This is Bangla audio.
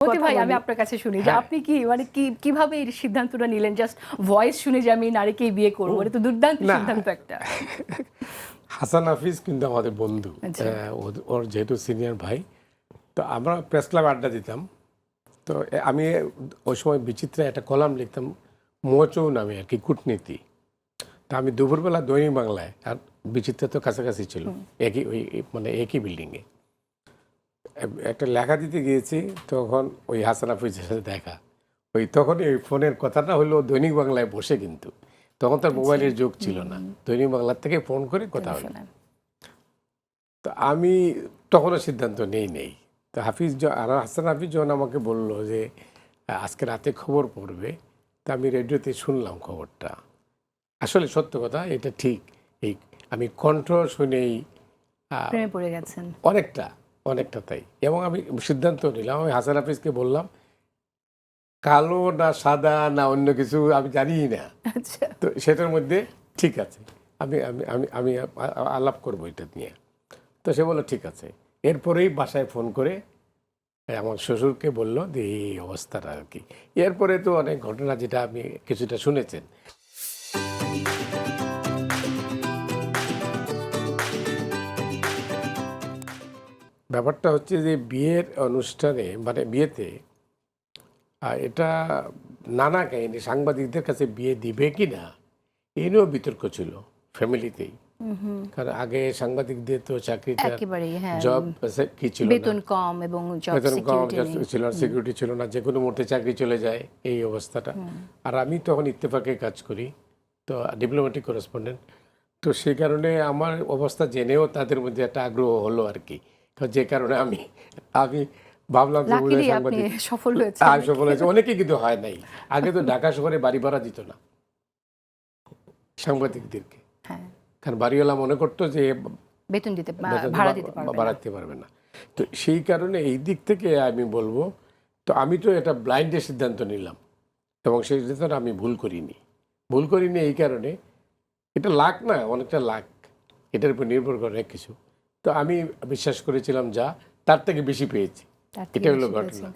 মতি ভাই, আমি আপনার কাছে শুনি যে আপনি কি মানে কিভাবে এই সিদ্ধান্তটা নিলেন? জাস্ট ভয়েস শুনে যে আমি নারীকেই বিয়ে করবো, এটা তো দুর্দান্ত সিদ্ধান্ত একটা। হাসান হাফিজ কিন্তু আমাদের বন্ধু, ওর যেহেতু সিনিয়র ভাই, তো আমরা প্রেস ক্লাবে আড্ডা দিতাম। তো আমি ওই সময় বিচিত্রা একটা কলাম লিখতাম, মোচৌ নামে আর কি, কূটনীতি। তা আমি দুপুরবেলা দৈনিক বাংলায়, আর বিচিত্রা তো কাছাকাছি ছিল, একই ওই মানে একই বিল্ডিংয়ে, একটা লেখা দিতে গিয়েছি। তখন ওই হাসান হাফিজের সাথে দেখা, ওই তখনই ওই ফোনের কথাটা হলো দৈনিক বাংলায় বসে, কিন্তু তখন তার মোবাইলের যুগ ছিল না, দৈনিক বাংলার থেকে ফোন করে কথা হলো। তো আমি তখনও সিদ্ধান্ত নেই। তো হাসান হাফিজ যখন আমাকে বললো যে আজকে রাতে খবর পড়বে, তা আমি রেডিওতে শুনলাম খবরটা। আসলে সত্য কথা, এটা ঠিক। এই আমি কণ্ঠ শুনেই প্রেমে পড়ে গেছেন অনেকটা তাই। এবং আমি সিদ্ধান্ত নিলাম, আমি হাসান হাফিজকে বললাম, কালো না সাদা না অন্য কিছু আমি জানি না, তো সেটার মধ্যে ঠিক আছে, আমি আমি আমি আমি আলাপ করবো এটা নিয়ে। তো সে বললো ঠিক আছে। এরপরেই বাসায় ফোন করে আমার শ্বশুরকে বললো যে এই অবস্থাটা আর কি। এরপরে তো অনেক ঘটনা, যেটা আপনি কিছুটা শুনেছেন। ব্যাপারটা হচ্ছে যে বিয়ের অনুষ্ঠানে, মানে বিয়েতে, এটা নানা কাহিনী, সাংবাদিকদের কাছে বিয়ে দিবে কি না এই নিয়েও বিতর্ক ছিল ফ্যামিলিতেই। কারণ আগে সাংবাদিকদের তো চাকরিতে জব কি ছিল, বেতন কম এবং বেতন কম ছিল, সিকিউরিটি ছিল না, যে কোনো মুহূর্তে চাকরি চলে যায়, এই অবস্থাটা। আর আমি তখন ইত্তেফাকে কাজ করি, তো ডিপ্লোম্যাটিক করেসপন্ডেন্ট। তো সেই কারণে আমার অবস্থা জেনেও তাদের মধ্যে একটা আগ্রহ হলো আর কি, যে কারণে আমি ভাবলাম যে সাংবাদিক সফল হয়েছে। অনেকে কিন্তু হয় নাই। আগে তো ঢাকা শহরে বাড়ি ভাড়া দিত না সাংবাদিকদেরকে, কারণ বাড়িওয়ালা মনে করতো যে বেতন দিতে বাড়াতে পারবে না। তো সেই কারণে এই দিক থেকে আমি বলবো, তো আমি তো এটা ব্লাইন্ডে সিদ্ধান্ত নিলাম, এবং সেই সিদ্ধান্ত আমি ভুল করিনি এই কারণে, এটা লাক না, অনেকটা লাক, এটার উপর নির্ভর করে অনেক কিছু। তো আমি বিশ্বাস করেছিলাম, যা তার থেকে বেশি পেয়েছি, এটা হলো ঘটনা।